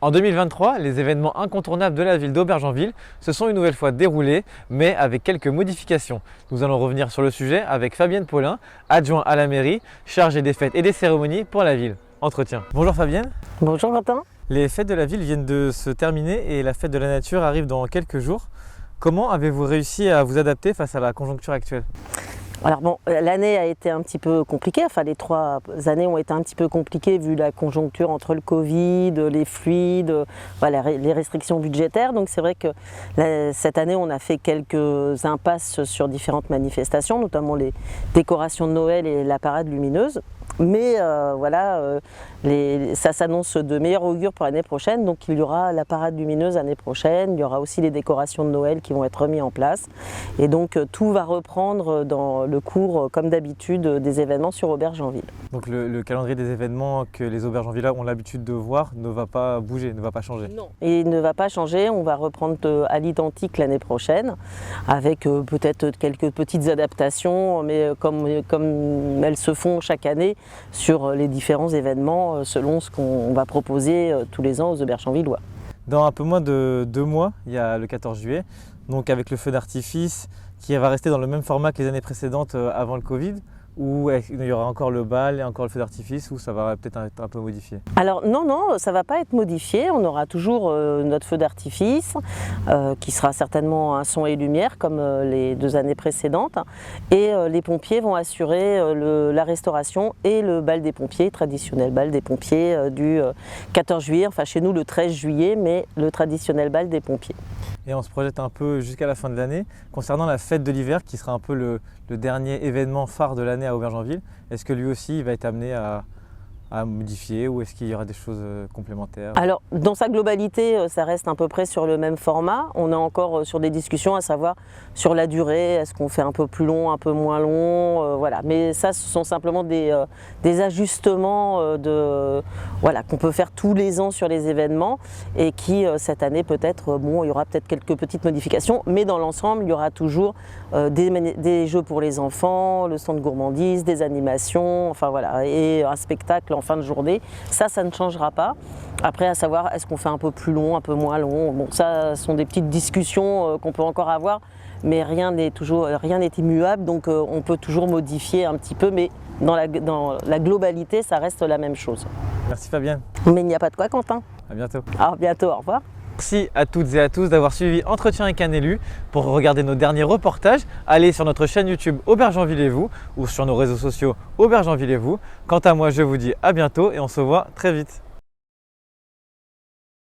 En 2023, les événements incontournables de la ville d'Aubergenville se sont une nouvelle fois déroulés, mais avec quelques modifications. Nous allons revenir sur le sujet avec Fabienne Paulin, adjoint à la mairie, chargée des fêtes et des cérémonies pour la ville. Entretien. Bonjour Fabienne. Bonjour Quentin. Les fêtes de la ville viennent de se terminer et la fête de la nature arrive dans quelques jours. Comment avez-vous réussi à vous adapter face à la conjoncture actuelle ? Alors bon, l'année a été un petit peu compliquée, enfin les 3 années ont été un petit peu compliquées vu la conjoncture entre le Covid, les fluides, voilà, les restrictions budgétaires. Donc c'est vrai que cette année on a fait quelques impasses sur différentes manifestations, notamment les décorations de Noël et la parade lumineuse. Mais ça s'annonce de meilleur augure pour l'année prochaine, donc il y aura la parade lumineuse l'année prochaine, il y aura aussi les décorations de Noël qui vont être mises en place, et donc tout va reprendre dans le cours, comme d'habitude, des événements sur Aubergenville. Donc le calendrier des événements que les Aubergenvillois ont l'habitude de voir ne va pas bouger, ne va pas changer. Non, et il ne va pas changer, on va reprendre à l'identique l'année prochaine, avec peut-être quelques petites adaptations, mais comme elles se font chaque année, sur les différents événements selon ce qu'on va proposer tous les ans aux Aubergenvillois. Dans un peu moins de 2 mois, il y a le 14 juillet, donc avec le feu d'artifice qui va rester dans le même format que les années précédentes avant le Covid, ou il y aura encore le bal et encore le feu d'artifice, ou ça va peut-être être un peu modifié? Alors non, ça ne va pas être modifié, on aura toujours notre feu d'artifice qui sera certainement un son et lumière comme les 2 années précédentes, et les pompiers vont assurer la restauration et le bal des pompiers, traditionnel bal des pompiers du 14 juillet, enfin chez nous le 13 juillet, mais le traditionnel bal des pompiers. Et on se projette un peu jusqu'à la fin de l'année. Concernant la fête de l'hiver, qui sera un peu le dernier événement phare de l'année à Aubergenville, est-ce que lui aussi il va être amené à modifier, ou est-ce qu'il y aura des choses complémentaires? Alors dans sa globalité, ça reste à peu près sur le même format. On est encore sur des discussions à savoir sur la durée, est-ce qu'on fait un peu plus long, un peu moins long, voilà. Mais ça, ce sont simplement des ajustements qu'on peut faire tous les ans sur les événements, et qui cette année peut-être, il y aura peut-être quelques petites modifications, mais dans l'ensemble il y aura toujours des jeux pour les enfants, le stand de gourmandise, des animations, enfin voilà, et un spectacle en fin de journée. Ça ne changera pas. Après, à savoir, est-ce qu'on fait un peu plus long, un peu moins long, bon, ça sont des petites discussions qu'on peut encore avoir, mais rien n'est immuable, donc on peut toujours modifier un petit peu, mais dans la globalité, ça reste la même chose. Merci Fabienne. Mais il n'y a pas de quoi, Quentin. À bientôt. À bientôt, au revoir. Merci à toutes et à tous d'avoir suivi Entretien avec un élu. Pour regarder nos derniers reportages, allez sur notre chaîne YouTube Aubergenville et vous, ou sur nos réseaux sociaux Aubergenville et vous. Quant à moi, je vous dis à bientôt et on se voit très vite.